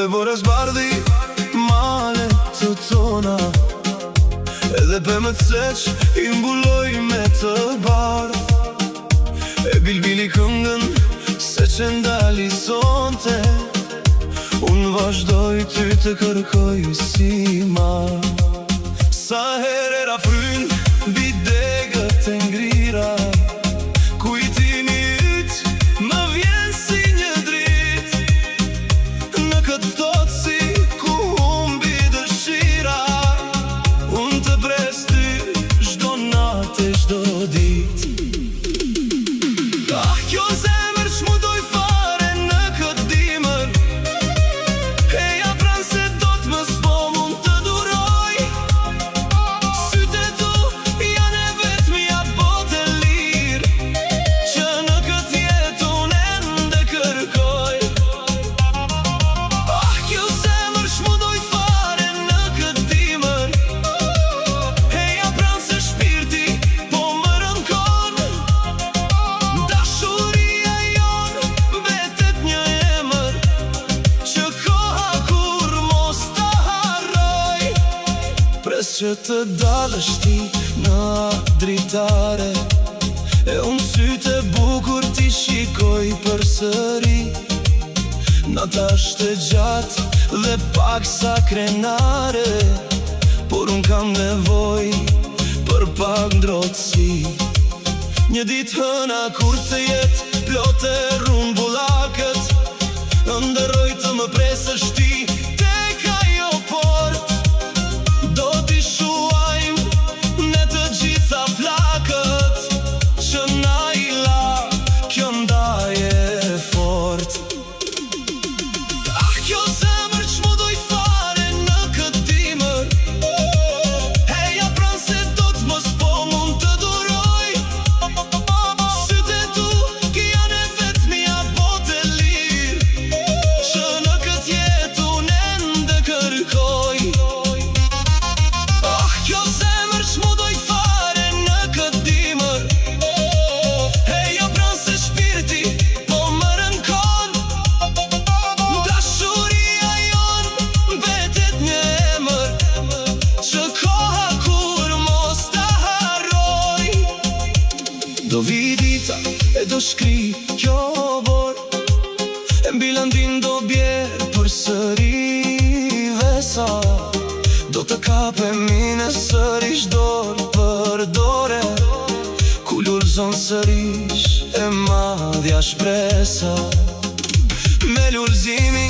Dhe bore zbardhi male të tona, edhe për më të seq i mbuloj me të bardh. E bilbili këngën se që ndali sonte, unë vazhdoj ty të kërkoj si ma. Sa herë fryn bidegët e ngrira, kujtimi yt më vjen si një drit. Në këtë ftotësi ku humbi dëshira, unë të pres ty çdo natë e çdo dit. Ah, kjo zemër ç'mu doj fare në këtë dimër, heja pranë se do t'më s'po mund të duroj. Sytë e tu janë e vetmja botë e lirë, që në këtë jetë unë ende kërkoj. Ah, kjo zemër ç'mu doj fare në këtë dimër, heja pranë se shpirti po më rënkon. Dashuria jon mbetet një emër, që koha kur mos ta harroj. Pres që të dalësh ti në dritare, e unë sytë e bukur ti shikoj përsëri. Nata është e gjatë dhe pak sa krenare, por unë kam nevoj për pak ndrotësi. Një ditë hëna kur të jetë plotë e rumbullakët, ndërroj të më presësh ti tek ajo port. Do t'i shuajmë ne të gjitha flakët, që na i la kjo ndaje e fort. Ah, kjo zemër ç'mu doj fare në këtë dimër, heja pranë se do t'mos po mund të duroj. Sytë e tu janë e vetmja botë e lirë, që në këtë jetë unë ende kërkoj. Ah, kjo zemër ç'mu doj fare në këtë dimër, heja pranë se shpirti po më rënkon. Dashuria jon mbetet një emër, që koha kur mos ta harroj. Do vi dita e do shkri kjo borë, e mbi landin do bjerë përsëri vesa. Do të kapemi në sërish dorë për dore, ku lullzon sërish e madhja shpresa. Me lullzimi